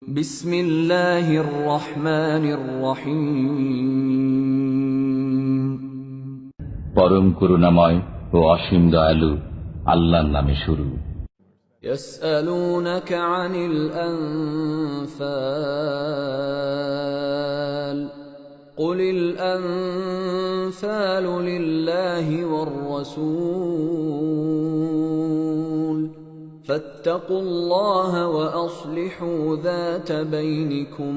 বিসমিল্লাহির রহমানির রহিম। পরম করুণাময় ও অসীম দয়ালু আল্লাহর নামে শুরু। ইয়াসআলুনাকা আনিল আনফাল কুলিল আনফালু লিল্লাহি ওয়ার রাসূল ফাত্তাকুল্লাহা ওয়া আসলিহু যাতা বাইনিকুম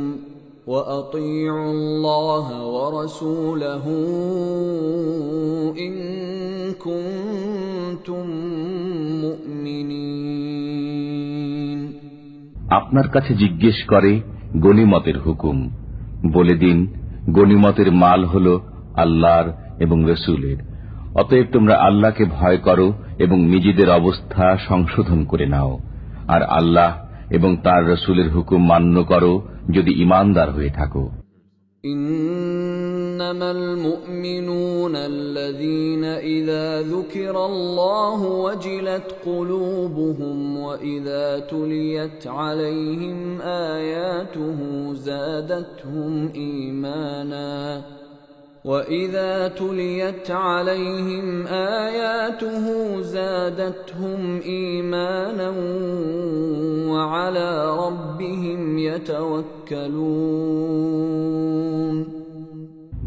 وأطيعوا الله ورسوله إن كنتم مؤمنين। আপনার কাছে জিজ্ঞেস করে গনিমতের হুকুম। বলে দিন, গনিমতের মাল হল আল্লাহর এবং রসুলের। অতএব তোমরা আল্লাহকে ভয় করো এবং নিজেদের অবস্থা সংশোধন করে নাও, আর আল্লাহ এবং তার রসুলের হুকুম মান্য করো যদি ঈমানদার হয়ে থাকো। ইন্নামাল মুমিনুনা আল্লাযীনা ইযা যুকিরাল্লাহু ওয়াজিলাত কুলুবুহুম ওয়া ইযা তুলিয়াত আলাইহিম আয়াতুহু যাদাতহুম ঈমানা وَإِذَا تُلِيَتْ عَلَيْهِمْ آيَاتُهُ زَادَتْهُمْ إِيمَانًا وَعَلَى رَبِّهِمْ يَتَوَكَّلُونَ।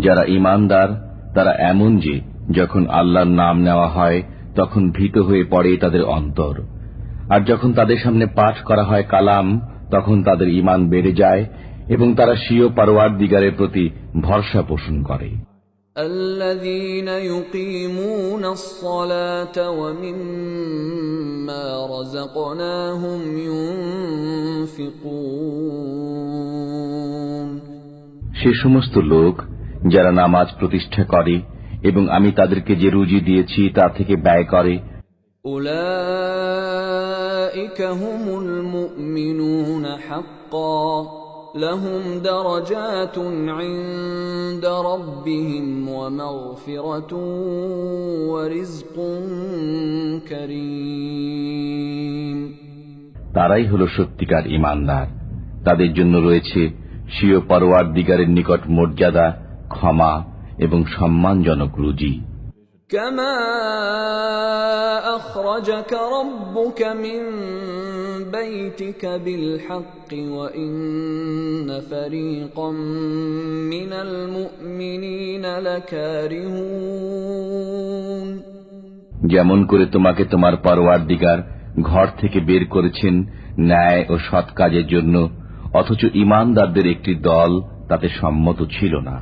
যারা ঈমানদার তারা এমন যে যখন আল্লাহর নাম নেওয়া হয় তখন ভীত হয়ে পড়ে তাদের অন্তর, আর যখন তাদের সামনে পাঠ করা হয় কালাম তখন তাদের ঈমান বেড়ে যায় এবং তারা স্বীয় পরওয়ারদিগারের প্রতি ভরসা পোষণ করে। الذين يقيمون الصلاة ومما رزقناهم ينفقون। সে সমস্ত লোক যারা নামাজ প্রতিষ্ঠা করে এবং আমি তাদেরকে যে রুজি দিয়েছি তা থেকে ব্যয় করে। أولئك هم المؤمنون حقا لهم درجات عند ربهم ومغفرة ورزق كريم। তারাই হলো সত্যিকার ঈমানদার, তাদের জন্য রয়েছে স্বীয় পরওয়ারদিগারের নিকট মর্যাদা, ক্ষমা এবং সম্মানজনক রুজি। كما أخرجك ربك من بيتك بالحق وإن فريقا من المؤمنين لكارهون। যেমন করে তোমাকে তোমার পরওয়ারদিগার ঘর থেকে বের করেছেন ন্যায় ও সৎ কাজের জন্য, অথচ ঈমানদারদের একটি দল তাতে সম্মত ছিল না।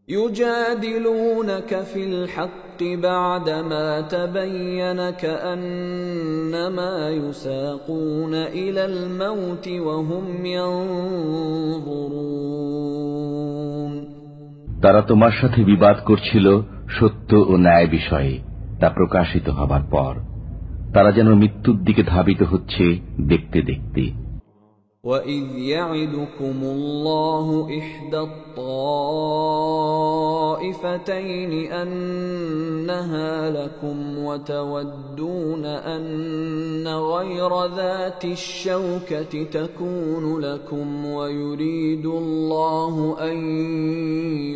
يجادلونك في الحق بعدما تبين كأنما يساقون إلى الموت وهم ينظرون। তারা তোমার সাথে বিবাদ করছিল সত্য ও ন্যায় বিষয়ে, তা প্রকাশিত হবার পর তারা যেন মৃত্যুর দিকে ধাবিত হচ্ছে দেখতে দেখতে। وَإِذْ يَعِدُكُمُ اللَّهُ إِحْدَى الطَّائِفَتَيْنِ أَنَّهَا لَكُمْ وَتَوَدُّونَ أَنَّ غَيْرَ ذَاتِ الشَّوْكَةِ تَكُونُ لَكُمْ وَيُرِيدُ اللَّهُ أَن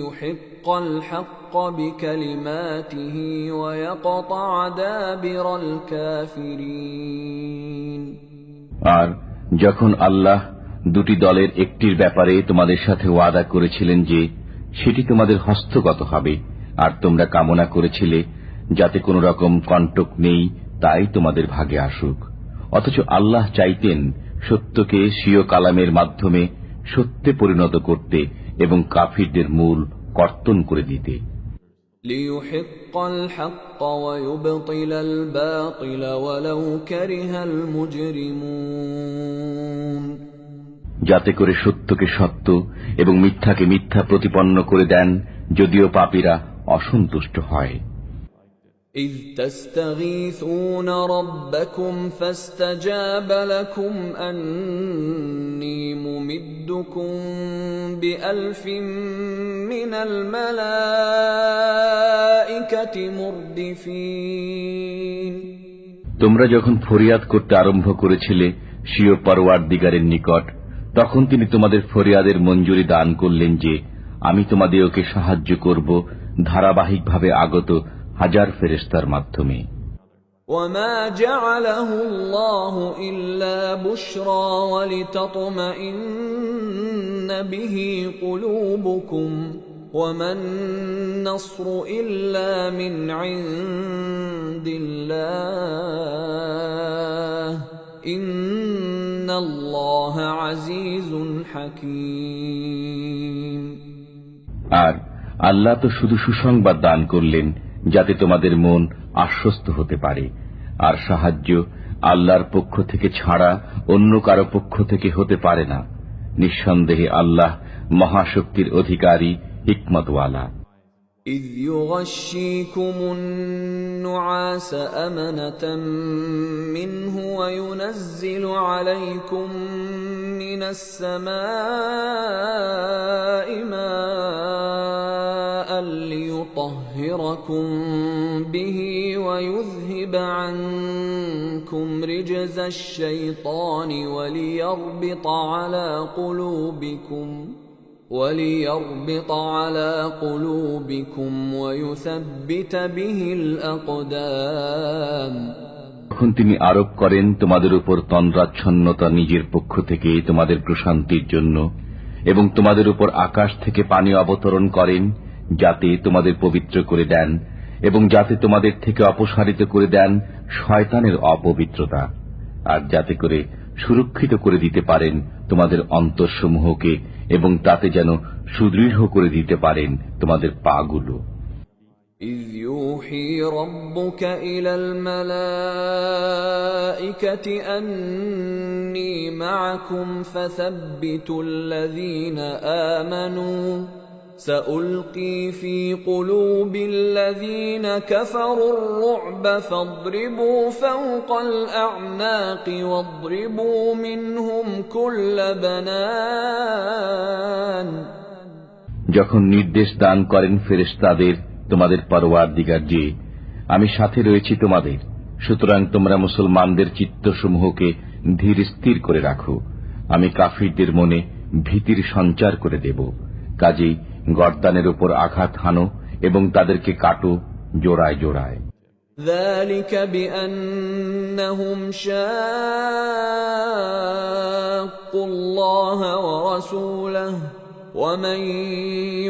يُحِقَّ الْحَقَّ بِكَلِمَاتِهِ وَيَقْطَعَ دَابِرَ الْكَافِرِينَ। আর যখন আল্লাহ দুটি দলের একটির ব্যাপারে তোমাদের সাথে ওয়াদা করেছিলেন যে সেটি তোমাদের হস্তগত হবে, আর তোমরা কামনা করেছিলে যাতে কোনো রকম কণ্টক নেই তাই তোমাদের ভাগে আসুক, অথচ আল্লাহ চাইতেন সত্যকে স্বীয় কালামের মাধ্যমে সত্যে পরিণত করতে এবং কাফিরদের মূল কর্তন করে দিতে। ليحق الحق ويبطل الباطل ولو كره المجرمون। যাতে করে সত্যকে সত্য এবং মিথ্যাকে মিথ্যা প্রতিপন্ন করে দেন যদিও পাপীরা অসন্তুষ্ট হয়। إذ تستغيثون ربكم فاستجاب لكم أني ممدكم بألف من الملائكة مردفين। তোমরা যখন ফরিয়াদ করতে আরম্ভ করেছিলে স্বীয় পরওয়ারদিগারের নিকট, তখন তিনি তোমাদের ফরিয়াদের মঞ্জুরি দান করলেন যে আমি তোমাদেরকে সাহায্য করব ধারাবাহিকভাবে আগত হাজার ফেরেশতার মাধ্যমে। وَمَا جَعَلَهُ اللَّهُ إِلَّا بُشْرَى وَلِتَطْمَئِنَّ بِهِ قُلُوبُكُمْ وَمَا النَّصْرُ إِلَّا مِنْ عِندِ اللَّهِ إِنَّ اللَّهَ عَزِيزٌ حَكِيمٌ। আর আল্লাহ তো শুধু সুসংবাদ দান করলেন যাতে তোমাদের মন আশ্বস্ত হতে পারে, আর সাহায্য আল্লাহর পক্ষ থেকে ছাড়া অন্য কারো পক্ষ থেকে হতে পারে না। নিঃসন্দেহে আল্লাহ মহাশক্তির অধিকারী, হিকমতওয়ালা। إِذْ يُغَشِّيكُمُ النُّعَاسَ أَمَنَةً مِّنْهُ وَيُنَزِّلُ عَلَيْكُم مِّنَ السَّمَاءِ مَاءً لِّيُطَهِّرَكُم بِهِ وَيُذْهِبَ عَنكُمْ رِجْزَ الشَّيْطَانِ وَلِيَرْبِطَ عَلَى قُلُوبِكُمْ وَيُثَبِّتَ بِهِ الْأَقْدَامَ। তখন তিনি আরোপ করেন তোমাদের উপর তন্দ্রাচ্ছন্নতা নিজের পক্ষ থেকে তোমাদের প্রশান্তির জন্য, এবং তোমাদের উপর আকাশ থেকে পানি অবতরণ করেন যাতে তোমাদের পবিত্র করে দেন, এবং যাতে তোমাদের থেকে অপসারিত করে দেন শয়তানের অপবিত্রতা, আর যাতে করে সুরক্ষিত করে দিতে পারেন তোমাদের অন্তরসমূহকে, এবং তাতে যেন সুদৃঢ় করে দিতে পারেন তোমাদের পাগুলো। إِذْ يُوحِي رَبُّكَ إِلَى الْمَلَائِكَةِ أَنِّي مَعَكُمْ فَثَبِّتُوا الَّذِينَ آمَنُوا سَأُلْقِي فِي قُلُوبِ الَّذِينَ كَفَرُوا الرُّعْبَ فَاضْرِبُوا فَوْقَ الْأَعْنَاقِ وَاضْرِبُوا مِنْهُمْ كُلَّ بَنَانٍ। যখন নির্দেশ দান করেন ফেরেশতাদের তোমাদের পরওয়ারদিগার যে আমি সাথে রয়েছি তোমাদের, সুতরাং তোমরা মুসলমানদের চিত্তসমূহকে ধীর স্থির করে রাখো। আমি কাফিরদের মনে ভীতির সঞ্চার করে দেব। কাজেই গর্দানের উপর আঘাত হানো এবং তাদেরকে কাটো জোড়ায় জোড়ায়। ذَلِكَ بِأَنَّهُمْ شَاقُّوا اللَّهَ وَرَسُولَهُ وَمَن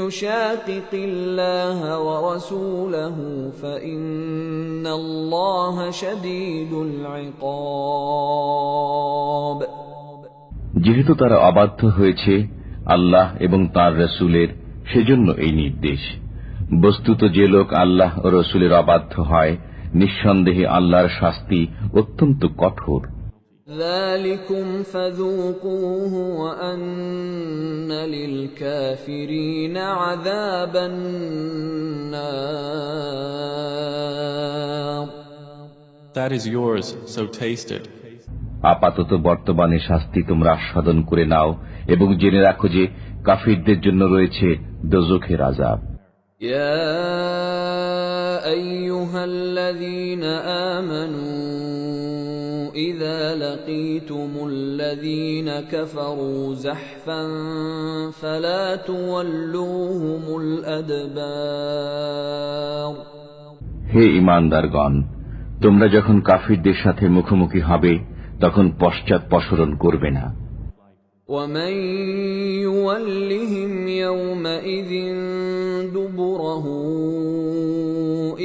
يُشَاقِقِ اللَّهَ وَرَسُولَهُ فَإِنَّ اللَّهَ شَدِيدُ الْعِقَابِ। যেহেতু তারা অবাধ্য হয়েছে আল্লাহ এবং তাঁর রসুলের, সেজন্য এই নির্দেশ। বস্তুত যে লোক আল্লাহ ও রসুলের অবাধ্য হয়, নিঃসন্দেহে আল্লাহর শাস্তি অত্যন্ত কঠোর। ذَلِكُمْ فَذُوقُوهُ وَأَنَّ لِلْكَافِرِينَ عَذَابَ النَّارِ। That is yours, so taste it. আপাতত বর্তমানে শাস্তি তোমরা আস্বাদন করে নাও এবং জেনে রাখো যে কাফিরদের জন্য রয়েছে দোজখের আযাব। ইয়া আইয়ুহাল্লাযীনা আমানু ইযা লাকীতুমুল্লাযীনা কাফারু যাহফান ফালা তুওয়াল্লুহুমুল আদবার। হে ঈমানদারগণ, তোমরা যখন কাফিরদের সাথে মুখোমুখি হবে তখন পশ্চাৎপসরণ করবে না। وَمَن يُوَلِّهِمْ يَوْمَئِذٍ دُبُرَهُ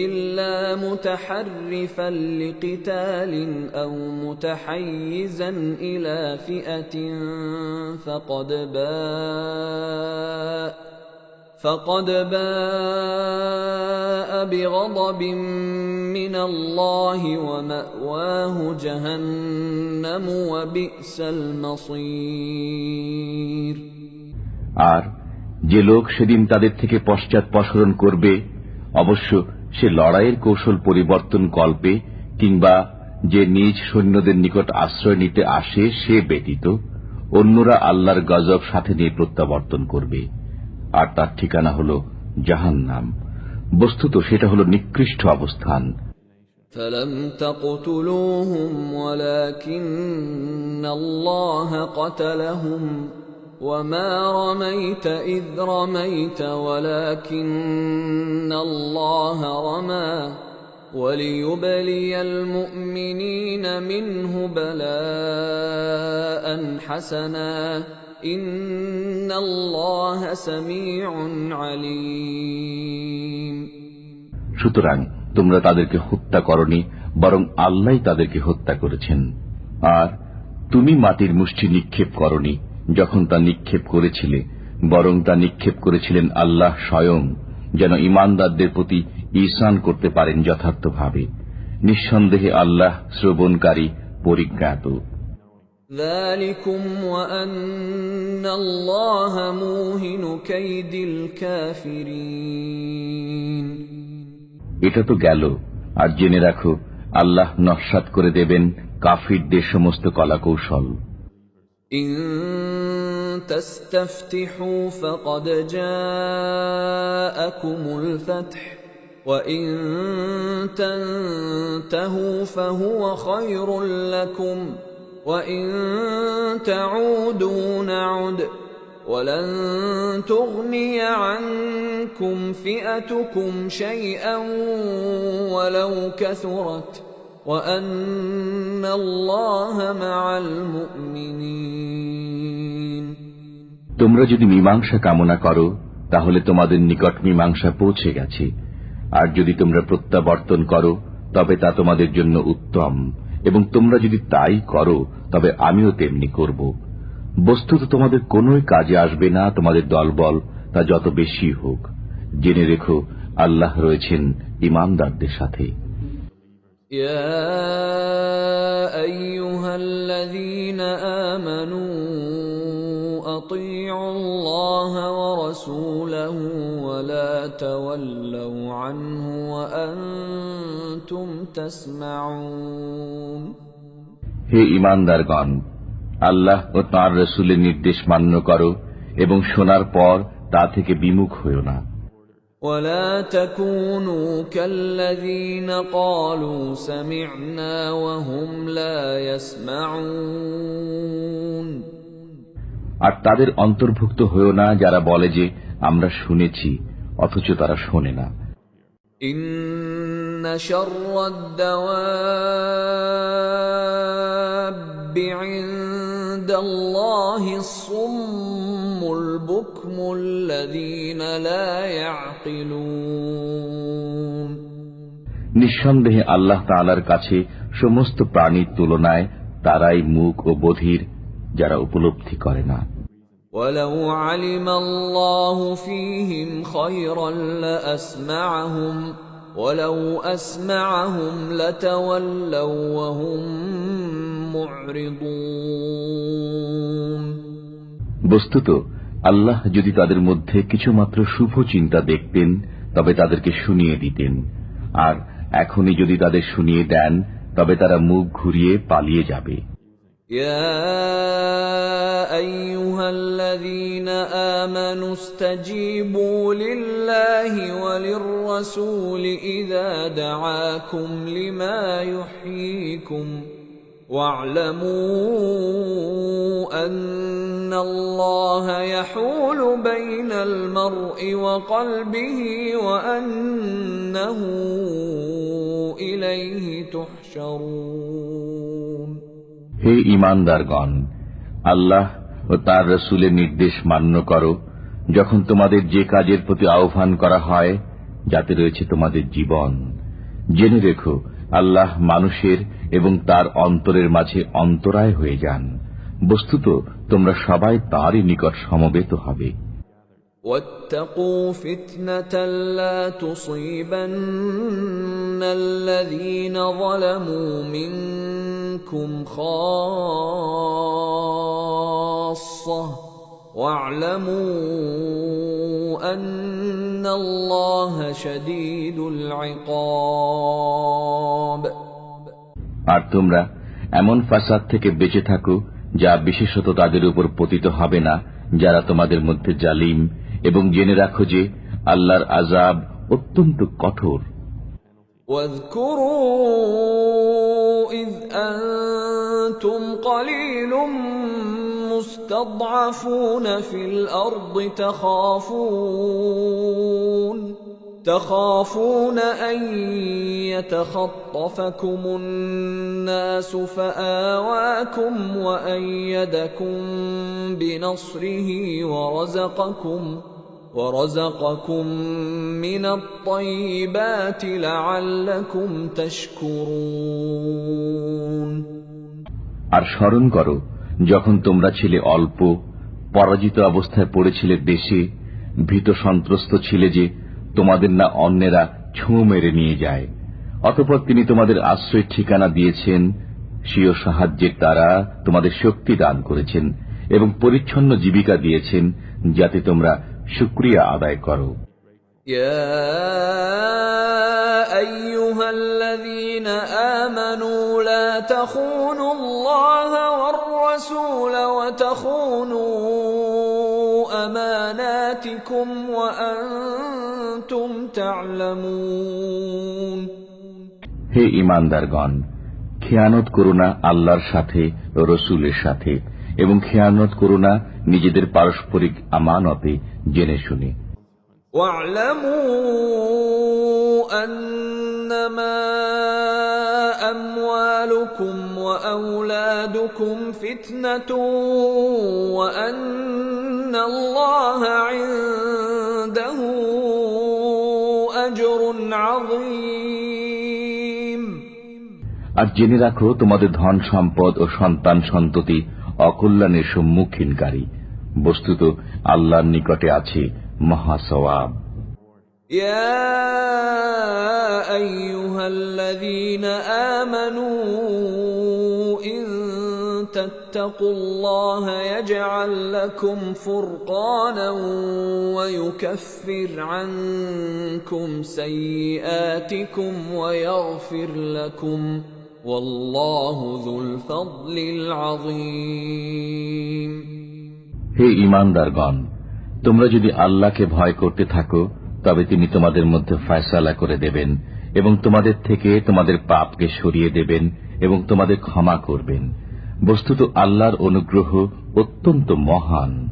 إِلَّا مُتَحَرِّفًا لِقِتَالٍ أَوْ مُتَحَيِّزًا إِلَى فِئَةٍ فقد باء بغضب من الله ومأواه جهنم وبئس المصير। আর যে লোক সেদিন তাদের থেকে পশ্চাৎপসরণ করবে, অবশ্য সে লড়াইয়ের কৌশল পরিবর্তন কল্পে কিংবা যে নিজ সৈন্যদের নিকট আশ্রয় নিতে আসে সে ব্যতীত অন্যরা আল্লাহর গজব সাথে নিয়ে প্রত্যাবর্তন করবে, আর তার ঠিকানা হল জাহান্নাম। বস্তুত সেটা হল নিকৃষ্ট অবস্থান। فَلَمْ تَقْتُلُوهُمْ وَلَكِنَّ الله قتلهم وما رميت إذ رميت ولكن الله رمى وليبلي المؤمنين منه بلاء حسنا إن الله سميع عليم. সুতরাং তোমরা তাদেরকে হত্যা করনি, বরং আল্লাহই তাদেরকে হত্যা করেছেন। আর তুমি মাটির মুষ্টি নিক্ষেপ করনি যখন তা নিক্ষেপ করেছিলে, বরং তা নিক্ষেপ করেছিলেন আল্লাহ স্বয়ং, যেন ঈমানদারদের প্রতি ঈসান করতে পারেন যথার্থভাবে। নিঃসন্দেহে আল্লাহ শ্রবণকারী, পরিজ্ঞাত। ذلكم وأن الله موهن كيد الكافرين. এটা তো গেল, আর জেনে রাখো আল্লাহ নস্যাৎ করে দেবেন কাফিরদের সমস্ত কলাকৌশল। إن تستفتحوا فقد جاءكم الفتح وإن تنتهوا فهو خير لكم وإن تعودوا نعد ولن تغني عنكم فئتكم شيئا ولو كثرت وأن الله مع المؤمنين. তোমরা যদি মীমাংসা কামনা করো তাহলে তোমাদের নিকট মীমাংসা পৌঁছে গেছে, আর যদি তোমরা প্রত্যাবর্তন করো তবে তা তোমাদের জন্য উত্তম, এবং তোমরা যদি তাই করো তবে আমিও তেমনি করব। বস্তুত তোমাদের কোনোই কাজে আসবে না তোমাদের দলবল তা যত বেশি হোক। জেনে রেখো আল্লাহ রয়েছেন ঈমানদারদের সাথে। يا أيها الذين آمنوا أطيعوا الله ورسوله ولا تولوا عنه وأنتم تسمعون. হে ঈমানদারগণ, আল্লাহ ও তাঁর রাসূলের নির্দেশ মান্য করো এবং শোনার পর তা থেকে বিমুখ হয়ো না। ولا تكونوا كالذين قالوا سمعنا وهم لا يسمعون. আর তাদের অন্তর্ভুক্ত হয়ো না যারা বলে যে আমরা শুনেছি অথচ তারা শোনে না। إن شر الدواب عند الله الصم البكم الذين لا يعقلون. নিঃসন্দেহে আল্লাহ তাআলার কাছে সমস্ত প্রাণীর তুলনায় তারাই মূক ও বধির, যারা উপলব্ধি করে না। ولو علم الله فيهم خيرا لأسمعهم ولو أسمعهم لتولوا وهم معرضون. বস্তুত আল্লাহ যদি তাদের মধ্যে কিছুমাত্র শুভ চিন্তা দেখতেন তবে তাদেরকে শুনিয়ে দিতেন, আর এখনই যদি তাদের শুনিয়ে দেন তবে তারা মুখ ঘুরিয়ে পালিয়ে যাবে। يا أيها الذين آمنوا استجيبوا لله وللرسول إذا دعاكم لما يحييكم واعلموا أن الله يحول بين المرء وقلبه وأنه إليه تحشرون. হে ঈমানদারগণ, আল্লাহ ও তার রাসূলের নির্দেশ মান্য করো যখন তোমাদের যে কাজের প্রতি আহ্বান করা হয় যাতে রয়েছে তোমাদের জীবন। জেনে রেখো আল্লাহ মানুষের এবং তার অন্তরের মাঝে অন্তরায় হয়ে যান। বস্তুত তোমরা সবাই তাঁরই নিকট সমবেত হবে। واتقوا فتنة لا تصيبن الذين ظلموا منكم خاصة واعلموا أن الله شديد العقاب. আর তোমরা এমন ফাসাদ থেকে বেঁচে থাকো যা বিশেষত তাদের উপর পতিত হবে না যারা তোমাদের মধ্যে জালিম, এবং জেনে রাখো যে আল্লাহর আযাব অত্যন্ত কঠোর। واذكروا إذ وأنتم قليل مستضعفون في الأرض تخافون أن يتخطفكم الناس فآواكم وأيدكم بنصره ورزقكم من الطيبات لعلكم تشكرون আর স্মরণ করো যখন তোমরা ছিলে অল্প, পরাজিত অবস্থায় পড়েছিলে দেশে, ভীত সন্ত্রস্ত ছিলে যে তোমাদের না অন্যেরা ছুঁ মেরে নিয়ে যায়। অতঃপর তিনি তোমাদের আশ্রয় ঠিকানা দিয়েছেন, স্বীয় সাহায্যের দ্বারা তোমাদের শক্তি দান করেছেন এবং পরিচ্ছন্ন জীবিকা দিয়েছেন যাতে তোমরা শুকরিয়া আদায় করো। يا أيها الذين آمنوا لا تخونوا الله والرسول وتخونوا أماناتكم وأنتم تعلمون হে ঈমানদারগণ, খেয়ানত করো না আল্লাহর সাথে ও রসুলের সাথে, এবং খেয়ানত করো না নিজেদের পারস্পরিক আমানতে জেনে শুনে। واعلموا أنما أموالكم وأولادكم فتنة وأن الله عنده أجر عظيم আর জেনে রাখো তোমাদের ধন সম্পদ ও সন্তান সন্ততি অকল্যাণের সম্মুখীনকারী, বস্তুত আল্লাহর নিকটে আছে মহা সওয়াব। يا أيها الذين آمنوا إن تتقوا الله يجعل لكم فرقانا ويكفر عنكم سيئاتكم ويغفر لكم والله ذو الفضل العظيم হে ঈমানদারগণ, তোমরা যদি আল্লাহকে ভয় করতে থাকো তবে তিনি তোমাদের মধ্যে ফয়সালা করে দেবেন এবং তোমাদের থেকে তোমাদের পাপকে সরিয়ে দেবেন এবং তোমাদের ক্ষমা করবেন। বস্তুত আল্লাহর অনুগ্রহ অত্যন্ত মহান।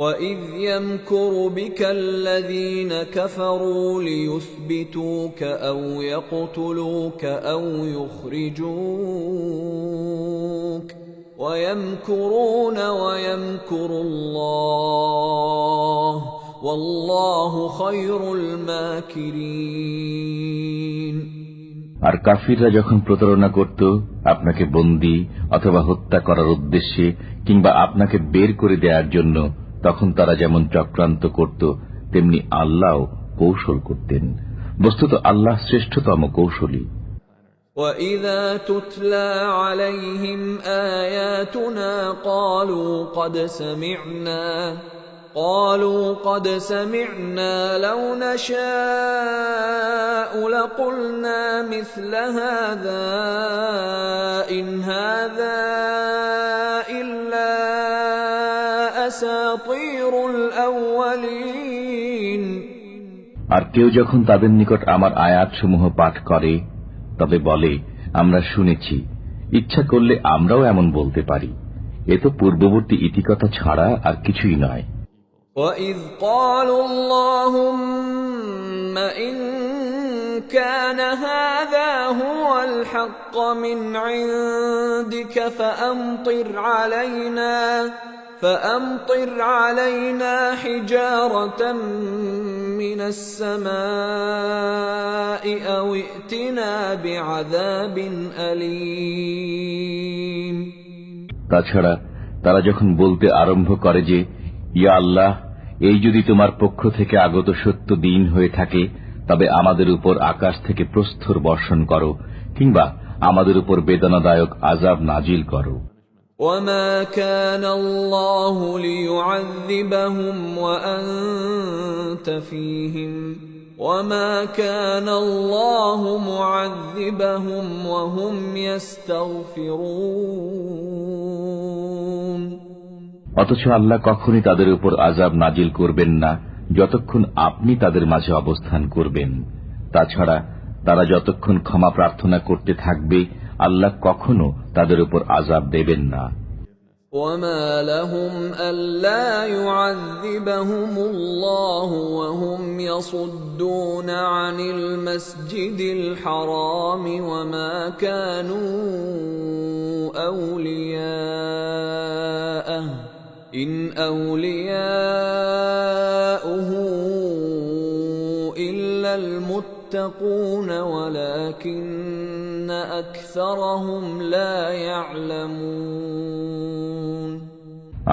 وَإِذْ يَمْكُرُ بِكَ الَّذِينَ كَفَرُوا لِيُثْبِتُوكَ أَوْ يَقْتُلُوكَ أَوْ يُخْرِجُوكَ وَيَمْكُرُونَ وَيَمْكُرُ اللَّهُ وَاللَّهُ خَيْرُ الْمَاكِرِينَ আর কাফিররা যখন প্রতারণা করত আপনাকে বন্দী অথবা হত্যা করার উদ্দেশ্যে কিংবা আপনাকে বের করে দেওয়ার জন্য, তখন তারা যেমন চক্রান্ত করত তেমনি আল্লাহ কৌশল করতেন। বস্তুত আল্লাহ শ্রেষ্ঠতম কৌশলী। وَإِذَا تُتْلَى عَلَيْهِمْ آيَاتُنَا قالوا قد سمعنا لو نشاء لقلنا مثل هذا إن هذا إلا أساطير الأولين আর কেউ যখন তাদের নিকট আমার আয়াতসমূহ পাঠ করে তবে বলে, আমরা শুনেছি, ইচ্ছা করলে আমরাও এমন বলতে পারি, এ তো পূর্ববর্তী ইতিকথা ছাড়া আর কিছুই নয়। وَإِذْ قَالُوا اللَّهُمَّ إِن كَانَ هَذَا هُوَ الْحَقَّ مِنْ عِندِكَ فَأَمْطِرْ عَلَيْنَا حِجَارَةً مِنَ السَّمَاءِ أَوْ ائْتِنَا بِعَذَابٍ أَلِيمٍ তাছাড়া তারা যখন বলতে আরম্ভ করে যে, ইয়া আল্লাহ, এই যদি তোমার পক্ষ থেকে আগত সত্য দিন হয়ে থাকে তবে আমাদের উপর আকাশ থেকে প্রস্তর বর্ষণ করো কিংবা আমাদের উপর বেদনাদায়ক আযাব নাজিল করো। وَمَا كَانَ اللَّهُ لِيُعَذِّبَهُمْ وَأَنْتَ فِيهِمْ وَمَا كَانَ اللَّهُ مُعَذِّبَهُمْ وَهُمْ يَسْتَغْفِرُونَ অথচ আল্লাহ কখনই তাদের উপর আযাব নাজিল করবেন না যতক্ষণ আপনি তাদের মাঝে অবস্থান করবেন। তাছাড়া তারা যতক্ষণ ক্ষমা প্রার্থনা করতে থাকবে আল্লাহ কখনো তাদের উপর আযাব দেবেন না। وما لهم ألا يعذبهم الله وهم يصدون عن المسجد الحرام وما كانوا أولياءه إن أولياؤه إلا المتقون ولكن أكثرهم لا يعلمون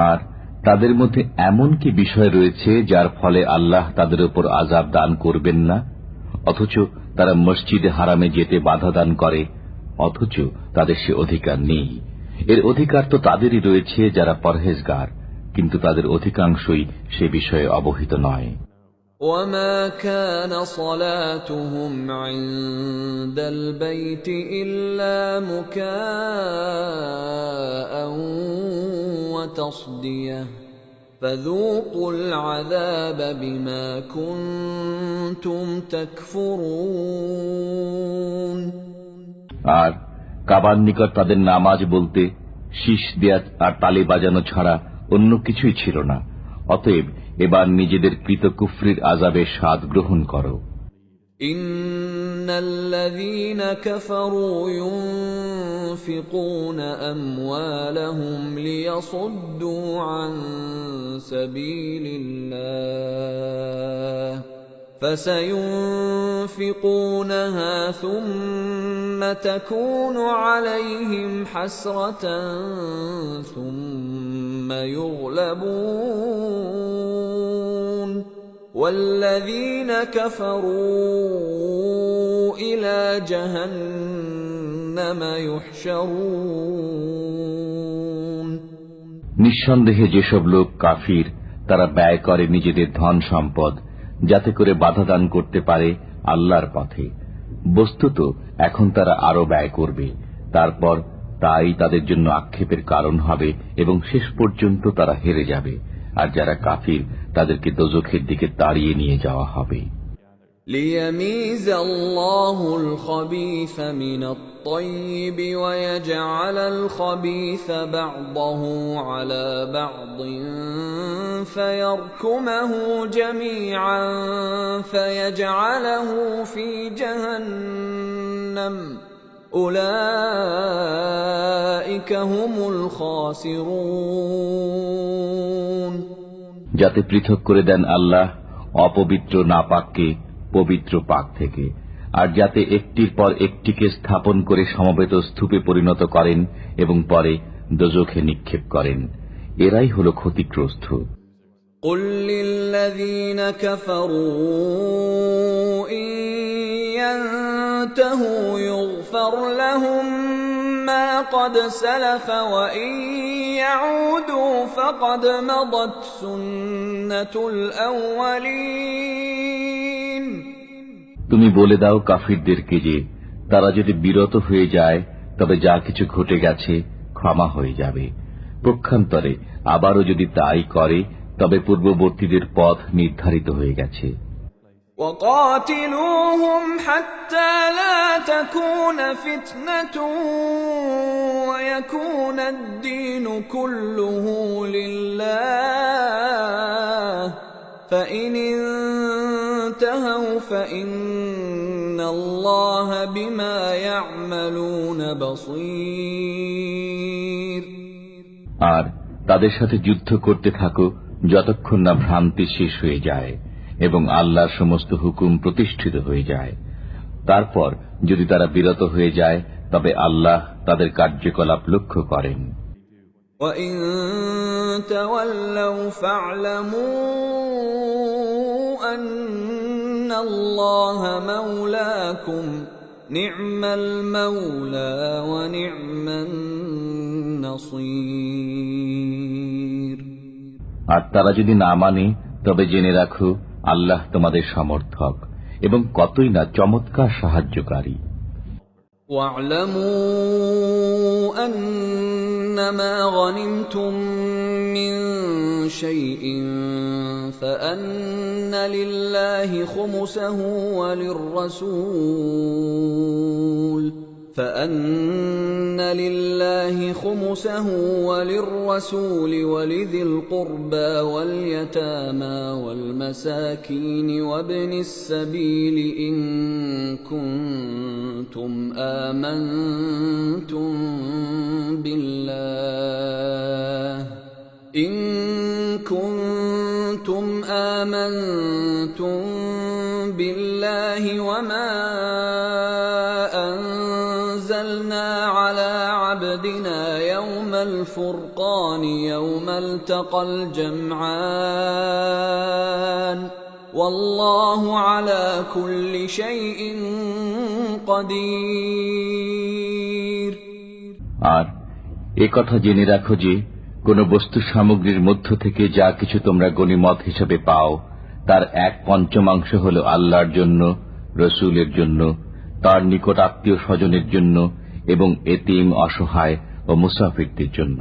আর তাদের মধ্যে এমন কি বিষয় রয়েছে যার ফলে আল্লাহ তাদের উপর আযাব দান করবেন না, অথচ তারা মসজিদে হারামে যেতে বাধা দান করে, অথচ তাদের সে অধিকার নেই। এর অধিকার তো তাদেরই রয়েছে যারা পরহেজগার, কিন্তু তাদের অধিকাংশই সে বিষয়ে অবহিত নয়। وما كان صلاتهم عند البيت إلا مكاء وتصدية فذوقوا العذاب بما كنتم تكفرون আর কাবার নিকট তাদের নামাজ বলতে শীষ দেয়া আর তালি বাজানো ছাড়া অন্য কিছুই ছিল না। অতএব এবার নিজেদের কৃত কুফরির আযাবের স্বাদ গ্রহণ করো। ইন্নাল্লাযীনা কাফারু ইউনফিকুনা আমওয়ালাহুম লিয়াসুদ্দু আন সাবিলিল্লাহ فسينفقونها ثم تكون عليهم حسرة ثم يغلبون والذين كفروا إلى جهنم يحشرون নিঃসন্দেহে যেসব লোক কাফির তারা ব্যয় করে নিজেদের ধন সম্পদ যাতে করে বাধা দান করতে পারে আল্লাহর পথে। বস্তুত এখন তারা আরো ব্যয় করবে, তারপর তাই তাদের জন্য আক্ষেপের কারণ হবে এবং শেষ পর্যন্ত তারা হেরে যাবে। আর যারা কাফির তাদেরকে দোজখের দিকে তাড়িয়ে নিয়ে যাওয়া হবে। ليميز الله الخبيث من الطيب ويجعل الخبيث بعضه على بعض فيركمه جميعا فيجعله في جهنم أولئك هم الخاسرون যাতে পৃথক করে দেন আল্লাহ অপবিত্র নাপাককে পবিত্র পাক থেকে, আর যাতে একটির পর একটিকে স্থাপন করে সমবেত স্তূপে পরিণত করেন এবং পরে দোজখে নিক্ষেপ করেন, এরাই হল ক্ষতিগ্রস্ত। قل للذين كفروا إن ينتهوا يغفر لهم ما قد سلف وإن يعودوا فقد مضت سنة الأولين তুমি বলে দাও কাফিরদেরকে যে তারা যদি বিরত হয়ে যায় তবে যা কিছু ঘটে গেছে ক্ষমা হয়ে যাবে, পক্ষান্তরে আবারও যদি তাই করে তবে পূর্ববর্তীদের পথ নির্ধারিত হয়ে গেছে। وقاتلوهم حتى لا تكون فتنة ويكون الدين كله لله فإن انتهوا فإن الله بما يعملون بصير আর তাদের সাথে যুদ্ধ করতে থাকো যতক্ষণ না ভ্রান্তি শেষ হয়ে যায় এবং আল্লাহর সমস্ত হুকুম প্রতিষ্ঠিত হয়ে যায়। তারপর যদি তারা বিরত হয়ে যায় তবে আল্লাহ তাদের কার্যকলাপ লক্ষ্য করেন। وَإِن تَوَلَّوْا فَاعْلَمُوا أَنَّ اللَّهَ مَوْلَاكُمْ نِعْمَ الْمَوْلَى وَنِعْمَ النَّصِيرُ আর তারা যদি না মানে তবে জেনে রাখো আল্লাহ তোমাদের সমর্থক এবং কতই না চমৎকার সাহায্যকারী। وَاعْلَمُوا أَنَّمَا غَنِمْتُم مِّن شَيْءٍ فَأَنَّ لِلَّهِ خُمُسَهُ وَلِلرَّسُولِ فأن لله خمسه وللرسول ولذي القربى واليتامى والمساكين وابن السبيل إن كنتم آمنتم بالله وما أنزلنا على عبدنا يوم الفرقان يوم التقى الجمعان والله على كل شيء قدير। আর একথা জেনে রাখো যে কোন বস্তু সামগ্রীর মধ্য থেকে যা কিছু তোমরা গনিমত হিসেবে পাও তার 1/5 হল আল্লাহর জন্য, রসুলের জন্য, তার নিকট আত্মীয় স্বজনের জন্য এবং এতিম, অসহায় ও মুসাফিরদের জন্য,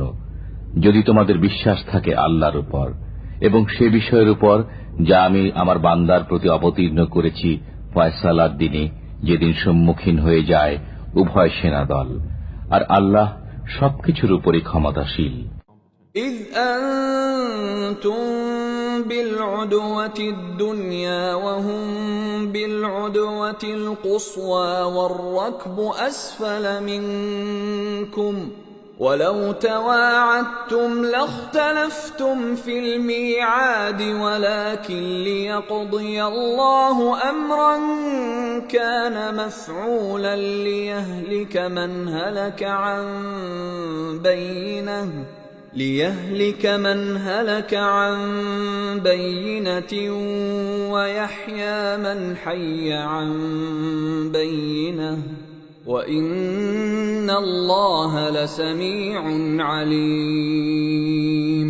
যদি তোমাদের বিশ্বাস থাকে আল্লাহর উপর এবং সে বিষয়ের উপর যা আমি আমার বান্দার প্রতি অবতীর্ণ করেছি ফয়সালার দিনে, যেদিন সম্মুখীন হয়ে যায় উভয় সেনাদল। আর আল্লাহ সবকিছুর উপরই ক্ষমতাশীল। إذ أنتم بالعدوة الدنيا وهم بالعدوة القصوى والركب أسفل منكم ولو تواعدتم لاختلفتم في الميعاد ولكن ليقضي الله أمرا كان مفعولا ليهلك من هلك عن بينة ويحيى من حي عن بينة وإن الله لسميع عليم।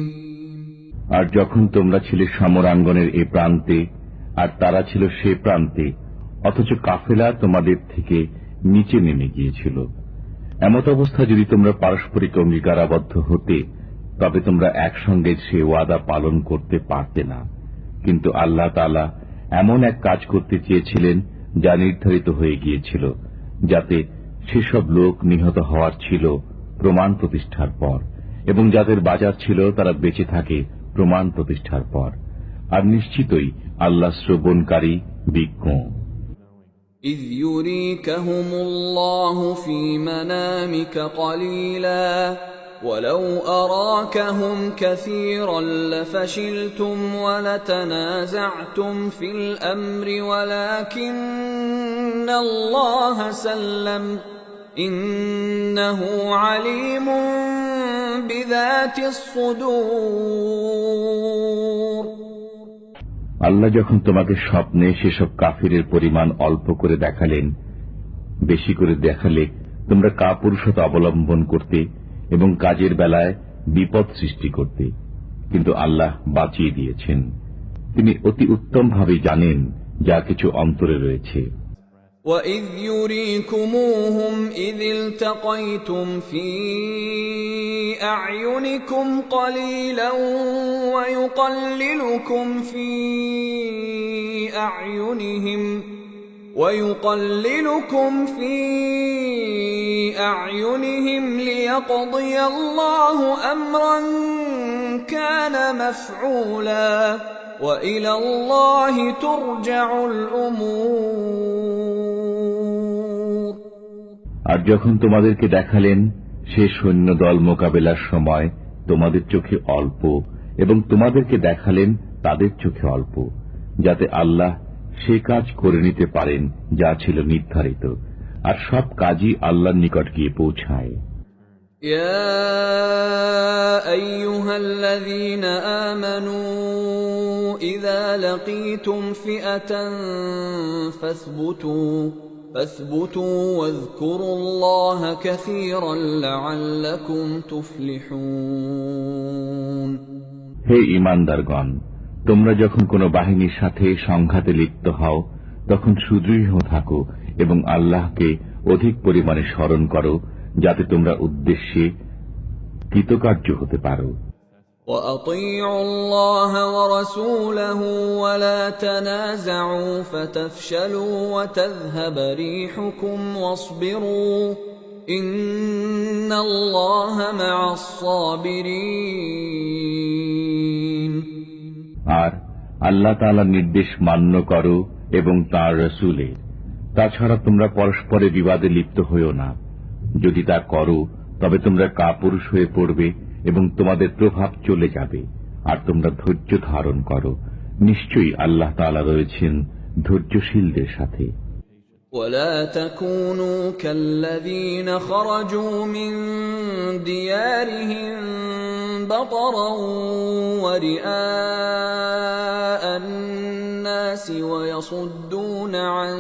আর যখন তোমরা ছিলে সমরাঙ্গনের এই প্রান্তে আর তারা ছিল সে প্রান্তে, অথচ কাফেলা তোমাদের থেকে নিচে নেমে গিয়েছিল, এমত অবস্থা যদি তোমরা পারস্পরিক অঙ্গীকারাবদ্ধ হতে তবে তোমরা একসঙ্গে সে ওয়াদা পালন করতে পারতে না। কিন্তু আল্লাহ তাআলা এমন এক কাজ করতে চেয়েছিলেন যা নির্ধারিত হয়ে গিয়েছিল, যাতে সেসব লোক নিহত হওয়ার ছিল প্রমাণ প্রতিষ্ঠার পর, এবং যাদের বাজার ছিল তারা বেঁচে থাকে প্রমাণ প্রতিষ্ঠার পর। আর নিশ্চিতই আল্লাহ শ্রবণকারী, বিজ্ঞ। إذ يريكهم الله في منامك قليلا ولو أراكهم كثيرا لفشلتم ولتنازعتم في الأمر ولكن الله سلم إنه عليم بذات الصدور। আল্লাহ যখন তোমাকে স্বপ্নে সেসব কাফিরের পরিমাণ অল্প করে দেখালেন, বেশি করে দেখালে তোমরা কাপুরুষতা অবলম্বন করতে এবং কাজের বেলায় বিপদ সৃষ্টি করতে, কিন্তু আল্লাহ বাঁচিয়ে দিয়েছেন। তিনি অতি উত্তম ভাবে জানেন যা কিছু অন্তরে রয়েছে। وَإِذْ يُرِيكُمُوهُمْ إِذِ الْتَقَيْتُمْ فِي أَعْيُنِكُمْ قَلِيلًا وَيُقَلِّلُكُمْ فِي أَعْيُنِهِمْ لِيَقْضِيَ اللَّهُ أَمْرًا كَانَ مَفْعُولًا وَإِلَى اللَّهِ تُرْجَعُ الْأُمُورُ। আর যখন তোমাদেরকে দেখালেন সে সৈন্যদল মোকাবেলার সময় তোমাদের চোখে অল্প, এবং তোমাদেরকে দেখালেন তাদের চোখে অল্প, যাতে আল্লাহ সে কাজ করে নিতে পারেন যা ছিল নির্ধারিত, আর সব কাজই আল্লাহর নিকট গিয়ে পৌঁছায়। ইয়া আইয়ুহাল্লাযীনা আমানু ইযা লাকীতুম ফিআতান ফাসবুতু ওয়াযকুরুল্লাহা কাসীরান লাআল্লাকুম তুফলিহুন। হে ঈমানদারগণ, তোমরা যখন কোনো বাহিনীর সাথে সংঘাতে লিপ্ত হও তখন সুদৃঢ় থাকো এবং আল্লাহকে অধিক পরিমাণে স্মরণ করো, যাতে তোমরা উদ্দেশ্যে কৃতকার্য হতে পারো। وَأَطِيعُوا اللَّهَ وَرَسُولَهُ وَلَا تَنَازَعُوا فَتَفْشَلُوا وَتَذْهَبَ رِيحُكُمْ وَاصْبِرُوا إِنَّ اللَّهَ مَعَ الصَّابِرِينَ। আর আল্লাহ তাআলার নির্দেশ মান্য করো এবং তাঁর রাসূলের। তাছাড়া তোমরা পরস্পরে বিবাদে লিপ্ত হইও না। যদি তা করো তবে তোমরা কাপুরুষ হয়ে পড়বে এবং তোমাদের প্রভাব চলে যাবে। আর তোমরা ধৈর্য ধারণ করো। নিশ্চয়ই আল্লাহ তাআলা রয়েছেন ধৈর্যশীলদের সাথে। ولا تكونوا كالذين خرجوا من ديارهم بطرا ورئاء الناس ويصدون عن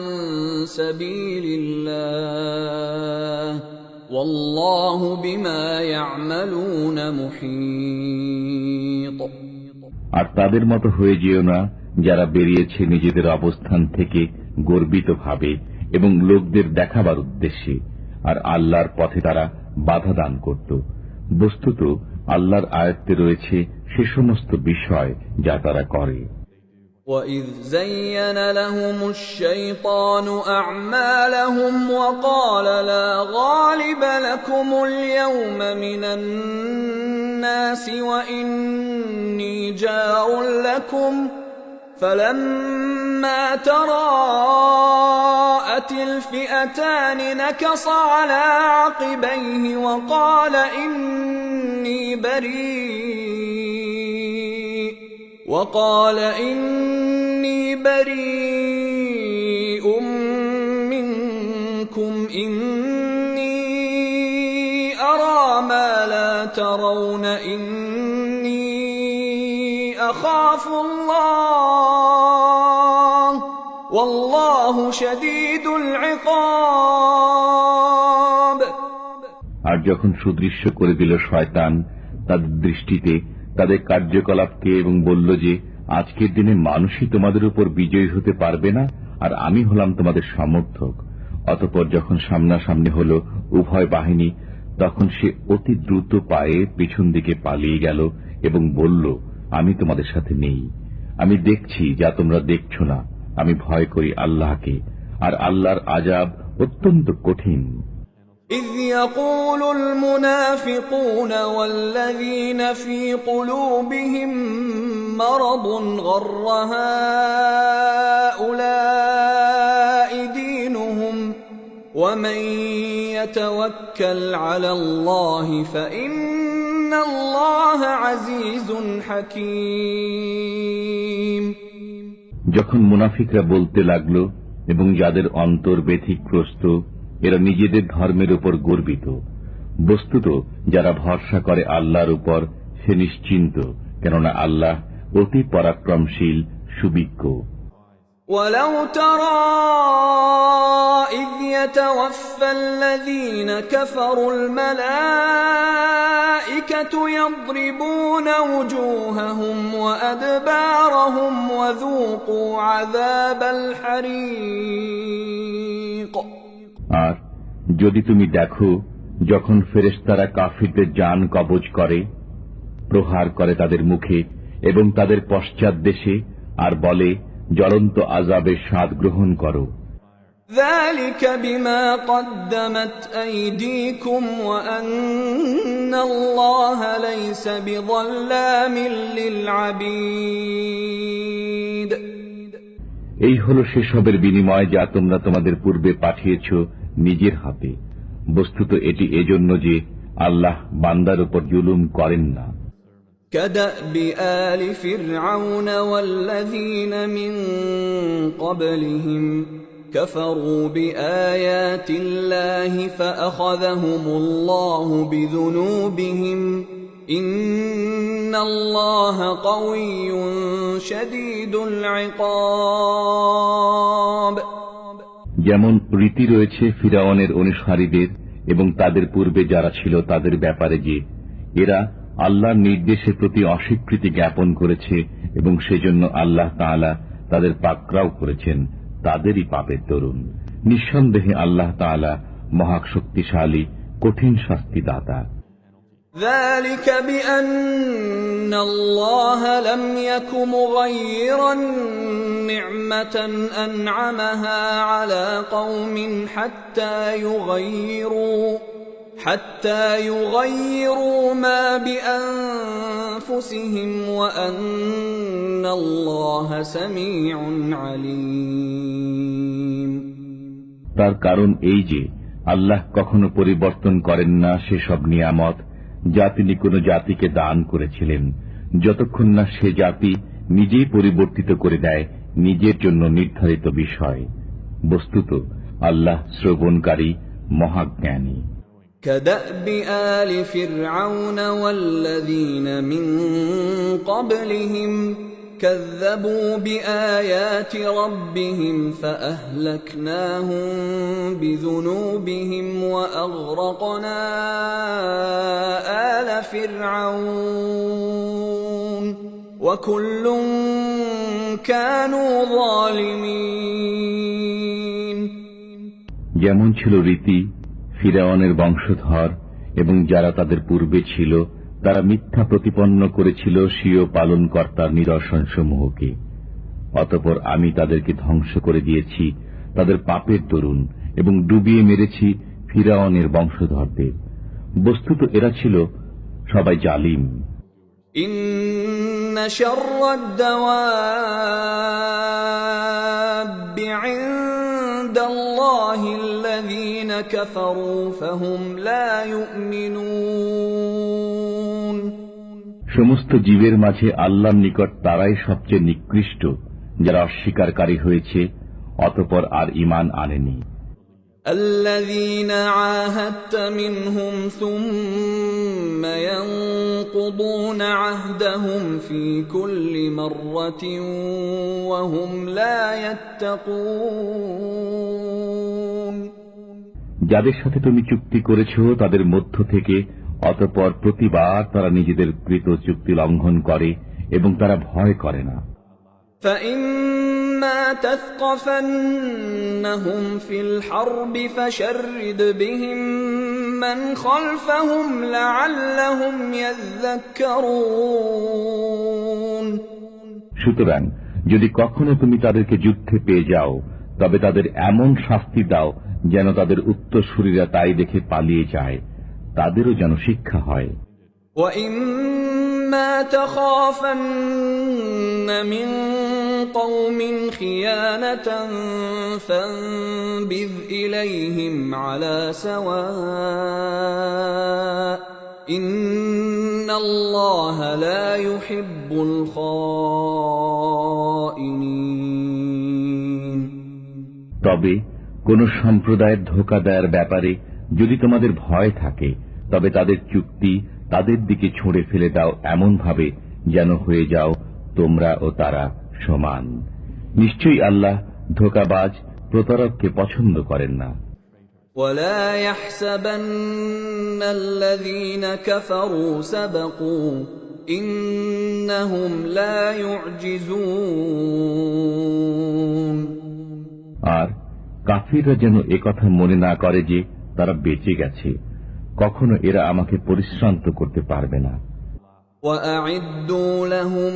سبيل الله والله بما يعملون محيط। আর তাদের মতো হয়ে যেও না যারা বেরিয়েছে নিজেদের অবস্থান থেকে গর্বিত ভাবে এবং লোকদের দেখাবার উদ্দেশ্যে, আর আল্লাহর পথে তারা বাধা দান করত। বস্তুত আল্লাহর আয়ত্তে রয়েছে সে সমস্ত বিষয় যা তারা করে। وَإِذْ زَيَّنَ لَهُمُ الشَّيْطَانُ أَعْمَالَهُمْ وَقَالَ لَا غَالِبَ لَكُمُ الْيَوْمَ مِنَ النَّاسِ وَإِنِّي جَارٌ لَكُمْ فَلَمَّا تَرَاءَتِ الْفِئَتَانِ نَكَصَ عَلَى عَقِبَيْهِ وَقَالَ إِنِّي بَرِيءٌ مِّنكُمْ إِنِّي أَرَىٰ مَا لَا تَرَوْنَ إِنِّي أَخَافُ اللَّهَ وَاللَّهُ شَدِيدُ الْعِقَابِ। আর যখন সুদৃশ্য করে দিল শয়তান তাদের দৃষ্টিতে তাদের কার্যকলাপকে এবং বলল যে আজকের দিনে মানুষই তোমাদের উপর বিজয়ী হতে পারবে না, আর আমি হলাম তোমাদের সমর্থক। অতঃপর যখন সামনাসামনি হল উভয় বাহিনী, তখন সে অতি দ্রুত পায়ে পিছন দিকে পালিয়ে গেল এবং বলল, আমি তোমাদের সাথে নেই। আমি দেখছি যা তোমরা দেখছ না। আমি ভয় করি আল্লাহকে, আর আল্লাহর আযাব অত্যন্ত কঠিন। إذ يقول المنافقون والذين في قلوبهم مرض غر هؤلاء دينهم ومن يتوكل على الله فإن الله عزيز حكيم। যখন মুনাফিকরা বলতে লাগলো এবং যাদের অন্তর ব্যথিগ্রস্ত, এরা নিজেদের ধর্মের উপর গর্বিত। বস্তুত যারা ভরসা করে আল্লাহর উপর সে নিশ্চিন্ত, কেননা আল্লাহ অতি পরাক্রমশীল, সুবিজ্ঞ। وَلَوْ تَرَى إِذْ يَتَوَفَّى الَّذِينَ كَفَرُوا الْمَلَائِكَةُ يَضْرِبُونَ وُجُوهَهُمْ وَأَدْبَارَهُمْ وَذُوقُوا عَذَابَ الْحَرِيقِ। আর যদি তুমি দেখো যখন ফেরেশতারা কাফিরদের জান কবজ করে, প্রহার করে তাদের মুখে এবং তাদের পশ্চাৎ দেশে, আর বলে জ্বলন্ত আযাবের স্বাদ গ্রহণ করো। ذَلِكَ بِمَا قَدَّمَتْ أَيْدِيكُمْ وَأَنَّ اللَّهَ لَيْسَ بِظَلَّامٍ لِّلْعَبِيدِ। এই হলো সেসবের বিনিময় যা তোমরা তোমাদের পূর্বে পাঠিয়েছ নিজের হাতে। বস্তুত এটি এজন্য যে আল্লাহ বান্দার উপর জুলুম করেন না। كَدَأْبِ آلِ فِرْعَوْنَ وَالَّذِينَ مِن قَبْلِهِمْ كَفَرُوا بِآيَاتِ اللَّهِ فَأَخَذَهُمُ اللَّهُ بِذُنُوبِهِمْ إِنَّ اللَّهَ قَوِيٌّ شَدِيدُ الْعِقَابِ। যেমন রীতি রয়েছে ফিরআউনের অনুসারীদের এবং তাদের পূর্বে যারা ছিল তাদের ব্যাপারে যে এরা আল্লাহর নির্দেশের প্রতি অস্বীকৃতি জ্ঞাপন করেছে এবং সেজন্য আল্লাহ তাআলা তাদের পাকড়াও করেছেন তাদেরই পাপের দরুন। নিঃসন্দেহে আল্লাহ তাআলা মহাশক্তিশালী, কঠিন শাস্তিদাতা। ذَلِكَ بِأَنَّ اللَّهَ لَمْ يَكُ مُغَيِّرًا نِّعْمَةً أَنْعَمَهَا عَلَى قَوْمٍ حَتَّى يُغَيِّرُوا حتى يغيروا ما بأنفسهم وأن الله سميع عليم তার কারণ এই যে আল্লাহ কখনো পরিবর্তন করেন না সেসব নিয়ামত যা তিনি কোন জাতিকে দান করেছিলেন, যতক্ষণ না সে জাতি নিজেই পরিবর্তিত করে দেয় নিজের জন্য নির্ধারিত বিষয়। বস্তুত আল্লাহ শ্রবণকারী, মহাজ্ঞানী। كدأب آل فرعون والذين من قبلهم كذبوا بآيات ربهم فأهلكناهم بذنوبهم وأغرقنا آل فرعون وكل كانوا ظالمين যেমন ছিল রীতি ফিরআউনের বংশধর এবং যারা তাদের পূর্বে ছিল, তারা মিথ্যা প্রতিপন্ন করেছিল স্বীয় পালনকর্তার নিদর্শনসমূহকে। অতঃপর আমি তাদেরকে ধ্বংস করে দিয়েছি তাদের পাপের দরুন এবং ডুবিয়ে মেরেছি ফিরআউনের বংশধরদের। বস্তুত এরা ছিল সবাই জালিম। ইন্না শাররাদ দাওয়াবি ইনদাল্লাহিল্লাযীনা কাফারু ফাহুম লা ইউমিনুন। সমস্ত জীবের মাঝে আল্লাহর নিকট তারাই সবচেয়ে নিকৃষ্ট, যারা অস্বীকারী হয়েছে অতঃপর আর ঈমান আনেনি। الذين عاهدت منهم ثم ينقضون عهدهم في كل مرة وهم لا يتقون যাদের সাথে তুমি চুক্তি করেছো তাদের মধ্য থেকে অতঃপর প্রতিবার তারা নিজেদের কৃত চুক্তি লঙ্ঘন করে এবং তারা ভয় করে না। فإما تثقفنهم في الحرب فشرد بهم من خلفهم لعلهم يذكرون সুতরাং যদি কখনো তুমি তাদেরকে যুদ্ধে পেয়ে যাও তবে তাদের এমন শাস্তি দাও যেন তাদের উত্তরসূরিরা তাই দেখে পালিয়ে যায়, তাদেরও যেন শিক্ষা হয়। وَإِمَّا تَخَافَنَّ مِنْ قَوْمٍ خِيَانَةً فَانبِذْ إِلَيْهِمْ عَلَى سَوَاءٍ إِنَّ اللَّهَ لَا يُحِبُّ الْخَائِنِينَ তবে কোন সম্প্রদায়ের ধোঁকা দেওয়ার ব্যাপারে যদি তোমাদের ভয় থাকে তবে তাদের চুক্তি তাদের দিকে ছুঁড়ে ফেলে দাও এমন ভাবে যেন হয়ে যাও তোমরা ও তারা সমান। নিশ্চয়ই আল্লাহ ধোঁকাবাজ প্রতারককে পছন্দ করেন না। وَلَا يَحْسَبَنَّ الَّذِينَ كَفَرُوا سَبَقُوا إِنَّهُمْ لَا يُعْجِزُونَ আর কাফিররা যেন একথা মনে না করে যে তারা বেঁচে গেছে, কখনো এরা আমাকে পরিশ্রান্ত করতে পারবে না। وَأَعِدُّوا لَهُم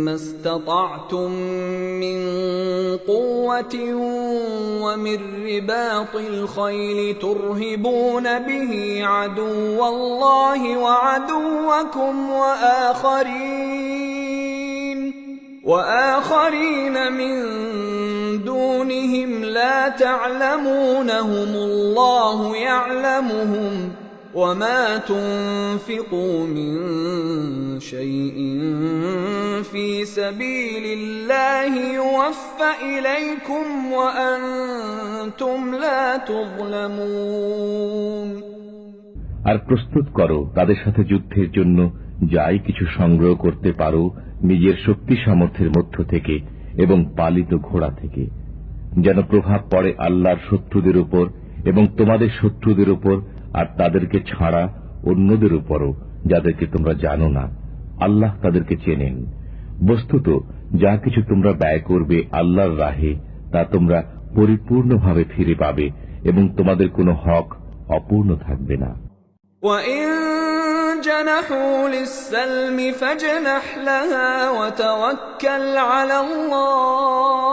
مَّا اسْتَطَعْتُم مِّن قُوَّةٍ وَمِن رِّبَاطِ الْخَيْلِ تُرْهِبُونَ بِهِ عَدُوَّ اللَّهِ وَعَدُوَّكُمْ وَآخَرِينَ مِن دُونِهِمْ لَا تَعْلَمُونَهُمُ اللَّهُ يَعْلَمُهُمْ وَمَا تُنفِقُوا مِن شَيْءٍ فِي سَبِيلِ اللَّهِ يُوَفَّ إِلَيْكُمْ وَأَنتُمْ لَا تُظْلَمُونَ আর প্রস্তুত করো তাদের সাথে যুদ্ধের জন্য যাই কিছু সংগ্রহ করতে পারো নিজের শক্তি সামর্থ্যের মধ্য থেকে এবং পালিত ঘোড়া থেকে, যেন প্রভাব পড়ে আল্লাহর শত্রুদের উপর এবং তোমাদের শত্রুদের উপর, আর তাদেরকে ছাড়া অন্যদের উপরও যাদেরকে তোমরা জানো না। আল্লাহ তাদেরকে চেনেন। বস্তুত যা কিছু তোমরা ব্যয় করবে আল্লাহর রাহে তা তোমরা পরিপূর্ণভাবে ফিরে পাবে এবং তোমাদের কোনো হক অপূর্ণ থাকবে না। وَإِن جَنَحُوا لِلسَّلْمِ فَاجْنَحْ لَهَا وَتَوَكَّلْ عَلَى اللَّهِ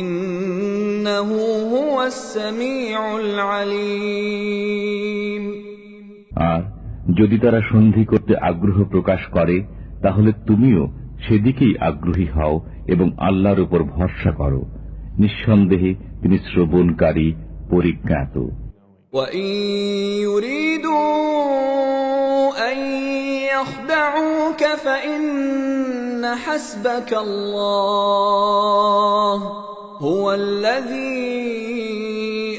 إِنَّ إنه هو السميع العليم. আর যদি তারা সন্ধি করতে আগ্রহ প্রকাশ করে তাহলে তুমিও সেদিকেই আগ্রহী হও এবং আল্লাহর উপর ভরসা করো। নিঃসন্দেহে তিনি শ্রবণকারী, পরিজ্ঞাত। وَإِن يُرِيدُوا أَن يَخْدَعُوكَ فَإِنَّ حَسْبَكَ اللَّهُ هُوَ الَّذِي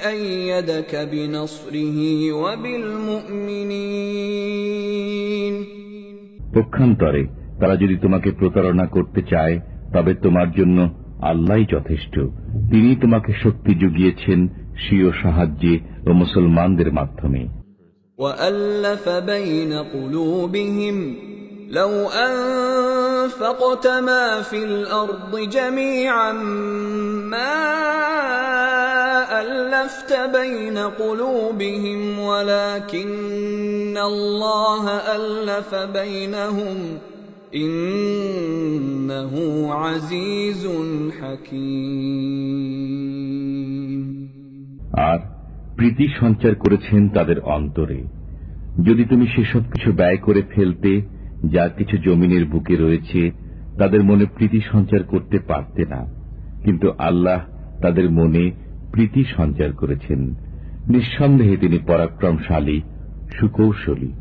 أَيَّدَكَ بِنَصْرِهِ وَبِالْمُؤْمِنِينَ। পক্ষান্তরে তারা যদি তোমাকে প্রতারণা করতে চায় তবে তোমার জন্য আল্লাহই যথেষ্ট। তিনি তোমাকে শক্তি জুগিয়েছেন স্বীয় সাহায্যে ও মুসলমানদের মাধ্যমে। وَأَلَّفَ بَيْنَ قُلُوبِهِمْ لَوْ أَنفَقْتَ مَا فِي الْأَرْضِ جَمِيعًا مَا أَلَّفْتَ بَيْنَ قُلُوبِهِمْ وَلَكِنَّ اللَّهَ أَلَّفَ بَيْنَهُمْ إِنَّهُ عَزِيزٌ حَكِيمٌ। আর প্রীতি সঞ্চার করেছেন তাদের অন্তরে। যদি তুমি সেসব কিছু ব্যয় করে ফেলতে যা কিছু জমিনের বুকে রয়েছে, তাদের মনে প্রীতি সঞ্চার করতে পারতে না, কিন্তু আল্লাহ তাদের মনে প্রীতি সঞ্চার করেছেন। নিঃসন্দেহে তিনি পরাক্রমশালী, সুকৌশলী।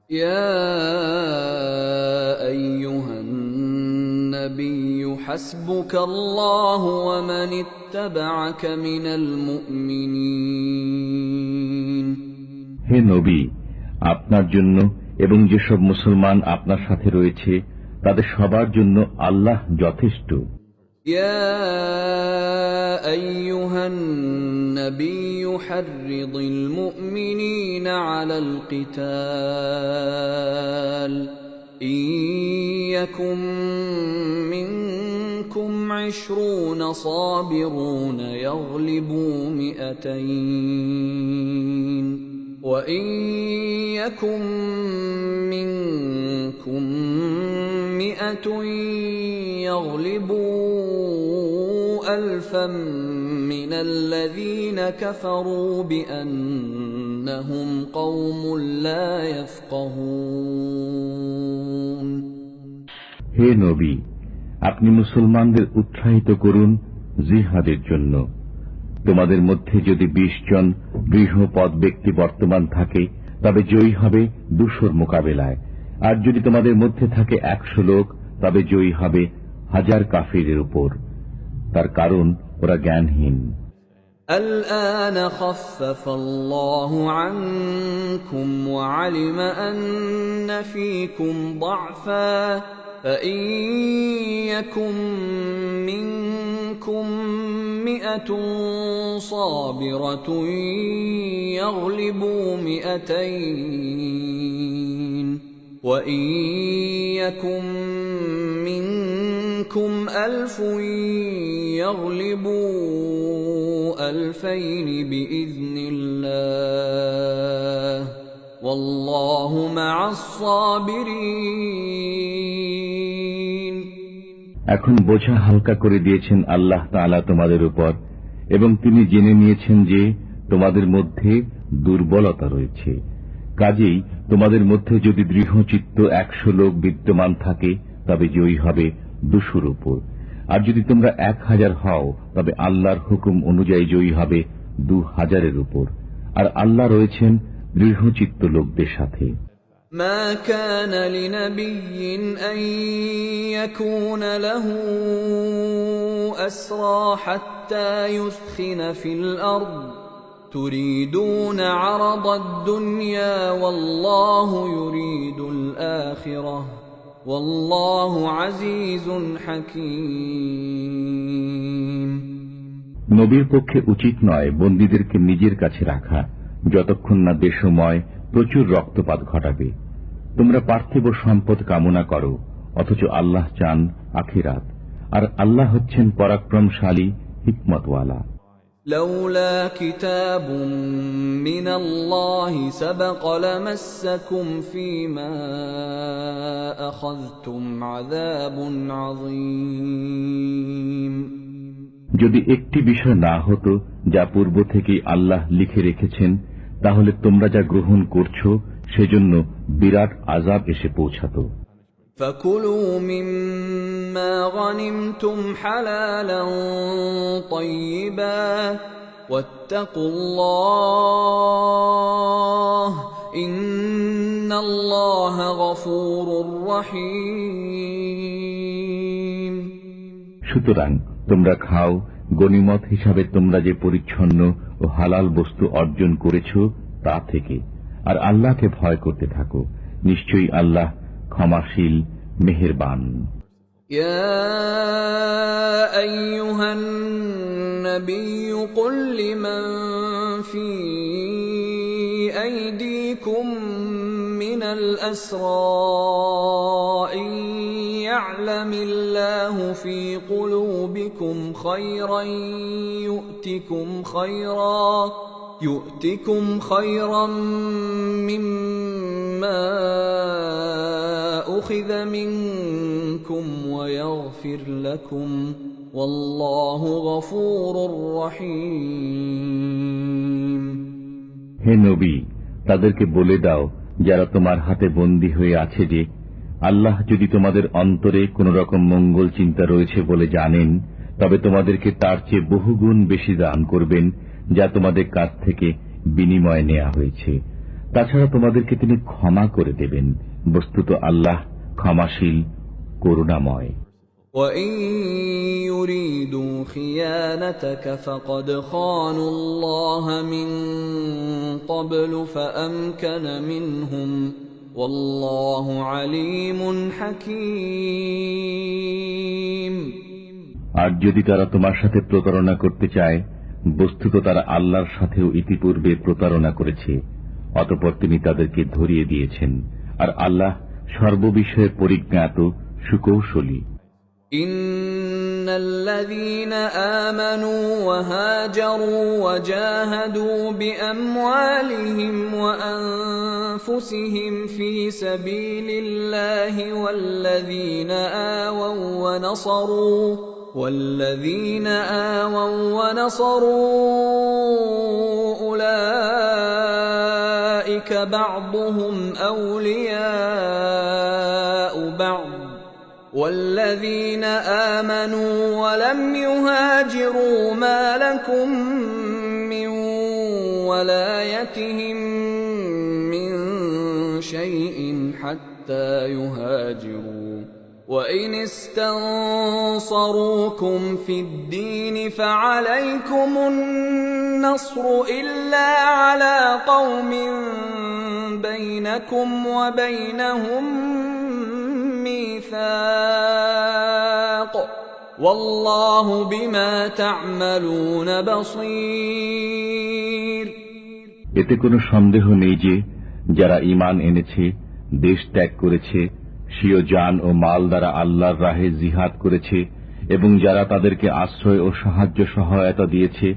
ইয়া আইয়ুহান নাবিয়্যু হাসবুকাল্লাহু ওয়া মান ইত্তাবা'আকা মিনাল মুমিনিন। হে নবী, আপনার জন্য এবং যেসব মুসলমান আপনার সাথে রয়েছে তাদের সবার জন্য আল্লাহ যথেষ্ট। ইয়া আইয়ুহান নাবিয়্যু হাররিদিল মুমিনিনা আলাল কিতাল ইয়াকুম মিনকুম 20 সাবিরুন ইয়াগলিবু মিআতাইন وَإِن يَكُن مِّنكُم مِّائَةٌ يَغْلِبُوا أَلْفًا مِّنَ الَّذِينَ كَفَرُوا بِأَنَّهُمْ قَوْمٌ لَّا يَفْقَهُونَ। হে নবী, আপনি মুসলমানদের উৎসাহিত করুন জিহাদের জন্য। তোমাদের মধ্যে যদি 20 জন দৃঢ়পদ ব্যক্তি বর্তমান থাকে তবে জয়ী হবে 200 মোকাবেলায়, আর যদি তোমাদের মধ্যে থাকে 100 লোক তবে জয়ী হবে 1000 কাফিরের উপর। তার কারণ ওরা জ্ঞানহীন। الآن خفف الله عنكم وعلم أن فيكم ضعفا فإن يكن منكم 100 صابرة يغلبوا 200 وإن يكن منكم 1000 يغلبوا 2000 بإذن الله والله مع الصابرين। এখন বোঝা হালকা করে দিয়েছেন আল্লাহ তাআলা তোমাদের উপর, এবং তিনি জেনে নিয়েছেন যে তোমাদের মধ্যে দুর্বলতা রয়েছে। কাজেই তোমাদের মধ্যে যদি দৃঢ়চিত্ত 100 লোক বিদ্যমান থাকে তবে জয়ী হবে 200 উপর, আর যদি তোমরা 1000 হও তবে আল্লাহর হুকুম অনুযায়ী জয়ী হবে 2000 উপর, আর আল্লাহ রয়েছেন দৃঢ়চিত্ত লোকদের সাথে। ما كان لنبي أن يكون له أسرى حتى يثخن في الأرض تريدون عرض الدنيا والله يريد الآخرة والله عزيز حكيم। নবীর পক্ষে উচিত নয় বন্দীদেরকে নিজের কাছে রাখা যতক্ষণ না দেশময় প্রচুর রক্তপাত ঘটাবে। তোমরা পার্থিব সম্পদ কামনা করো, অথচ আল্লাহ চান আখিরাত, আর আল্লাহ হচ্ছেন পরাক্রমশালী, হিকমতওয়ালা। لولا كتاب من الله سبق لمسكم فيما أخذتم عذاب عظيم। যদি একটি বিষয় না হতো যা পূর্ব থেকেই আল্লাহ লিখে রেখেছেন, তাহলে তোমরা যা গ্রহণ করছো সেজন্য বিরাট আযাব এসে পৌঁছাতো। فكلوا مما غنمتم حلالا طيبا واتقوا الله إن الله غفور رحيم। সুতরাং তোমরা খাও গনিমত হিসাবে তোমরা যে পরিচ্ছন্ন ও হালাল বস্তু অর্জন করেছ তা থেকে, আর আল্লাহকে ভয় করতে থাকো, নিশ্চয়ই আল্লাহ ক্ষমাশীল মেহেরবান। يا أيها النبي قل لمن في أيديكم من الأسرى إن يعلم الله في قلوبكم خيرا يؤتكم خيرا مما أخذ منكم ويغفر لكم والله غفور رحيم। হে নবী, তাদেরকে বলে দাও যারা তোমার হাতে বন্দী হয়ে আছে যে আল্লাহ যদি তোমাদের অন্তরে কোন রকম মঙ্গল চিন্তা রয়েছে বলে জানেন, তবে তোমাদেরকে তার চেয়ে বহুগুণ বেশি দান করবেন যা তোমাদের কাছ থেকে বিনিময় নেওয়া হয়েছে। তাছাড়া তোমাদেরকে তিনি ক্ষমা করে দেবেন, বস্তুত আল্লাহ ক্ষমাশীল করুণাময়। وَإِن يُرِيدُوا خِيَانَتَكَ فَقَدْ خَانُوا اللَّهَ مِن قَبْلُ فَأَمْكَنَ مِنْهُمْ وَاللَّهُ عَلِيمٌ حَكِيمٌ। আর যদি তারা তোমার সাথে প্রতারণা করতে চায়, বস্তুত তারা আল্লাহর সাথেও ইতিপূর্বে প্রতারণা করেছে, অতঃপর তিনি তাদেরকে ধরিয়ে দিয়েছেন, আর আল্লাহ সর্ববিষয়ে পরিজ্ঞাত সুকৌশলী। إن الذين آمنوا وهاجروا وجاهدوا بأموالهم وأنفسهم في سبيل الله والذين آووا ونصروا أولئك بعضهم أولياء بعض والذين آمنوا ولم يهاجروا ما لكم من ولايتهم من شيء حتى يهاجروا وإن استنصروكم في الدين فعليكم النصر إلا على قوم بينكم وبينهم ميثاق والله بما تعملون بصير। এতে কোনো সন্দেহ নেই যে যারা ঈমান এনেছে, দেশ ত্যাগ করেছে, স্বীয় জান ও মাল দ্বারা আল্লাহর রাহে জিহাদ করেছে এবং যারা তাদেরকে আশ্রয় ও সাহায্য সহায়তা দিয়েছে,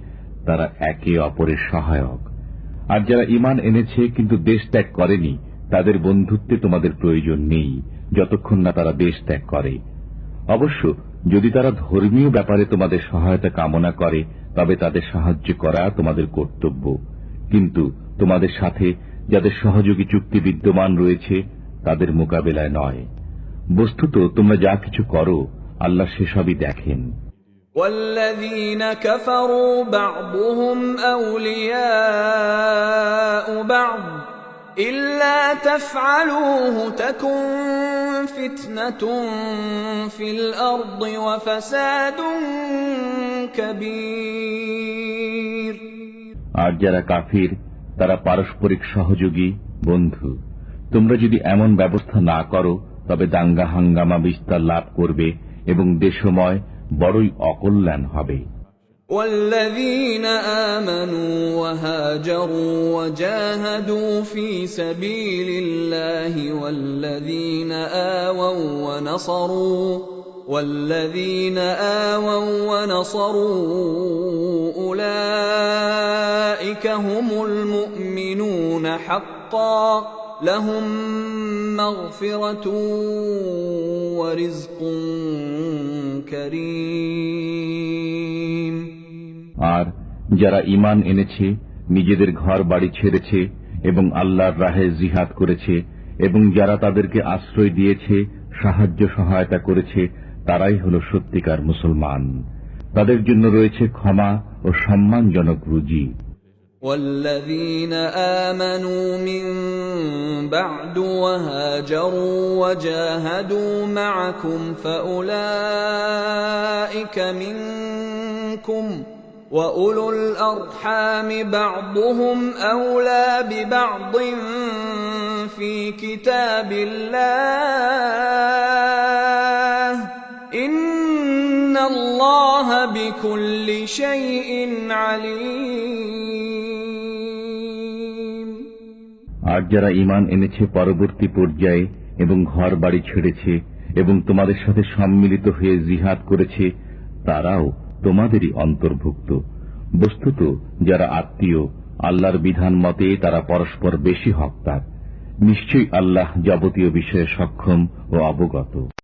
তারা একে অপরের সহায়ক। আর যারা ঈমান এনেছে কিন্তু দেশ ত্যাগ করেনি, তাদের বন্ধুত্বে তোমাদের প্রয়োজন নেই যতক্ষণ না তারা দেশ ত্যাগ করে। অবশ্য যদি তারা ধর্মীয় ব্যাপারে তোমাদের সহায়তা কামনা করে, তবে তাদের সাহায্য করা তোমাদের কর্তব্য, কিন্তু তোমাদের সাথে যাদের সহযোগী চুক্তি বিদ্যমান রয়েছে তাদের মোকাবেলায় নয়। বস্তুত তোমরা যা কিছু করো আল্লাহ সেসবই দেখেন। والذين كفروا بعضهم أولياء بعض إلا تفعلوه تكن فتنة في الأرض وفساد كبير। আর যারা কাফির তারা পারস্পরিক সহযোগী বন্ধু। তোমরা যদি এমন ব্যবস্থা না করো তবে দাঙ্গা হাঙ্গামা বিস্তার লাভ করবে এবং দেশময় বড়ই অকল্যাণ হবে। والذين آمنوا وهاجروا وجاهدوا في سبيل الله والذين آووا ونصروا أولئك هم المؤمنون حقا لهم مغفرة وَرِزْقٌ كَرِيمٌ আর যারা ঈমান এনেছে, নিজেদের ঘর বাড়ি ছেড়েছে এবং আল্লাহর রাহে জিহাদ করেছে এবং যারা তাদেরকে আশ্রয় দিয়েছে, সাহায্য সহায়তা করেছে, তারাই হল সত্যিকার মুসলমান। তাদের জন্য রয়েছে ক্ষমা ও সম্মানজনক রুজি। وَالَّذِينَ آمَنُوا مِن بَعْدُ وَهَاجَرُوا وَجَاهَدُوا مَعَكُمْ فَأُولَئِكَ مِنكُمْ وَأُولُو الْأَرْحَامِ بَعْضُهُمْ أَوْلَى بِبَعْضٍ فِي كِتَابِ اللَّهِ إِنَّ اللَّهَ بِكُلِّ شَيْءٍ عَلِيمٌ আর যারা ঈমান এনেছে পরবর্তী পর্যায়ে এবং ঘর বাড়ি ছেড়েছে এবং তোমাদের সাথে সম্মিলিত হয়ে জিহাদ করেছে, তারাও তোমাদেরই অন্তর্ভুক্ত। বস্তুত যারা আত্মীয়, আল্লাহর বিধান মতে তারা পরস্পর বেশি হকদার। নিশ্চয়ই আল্লাহ যাবতীয় বিষয়ে সক্ষম ও অবগত।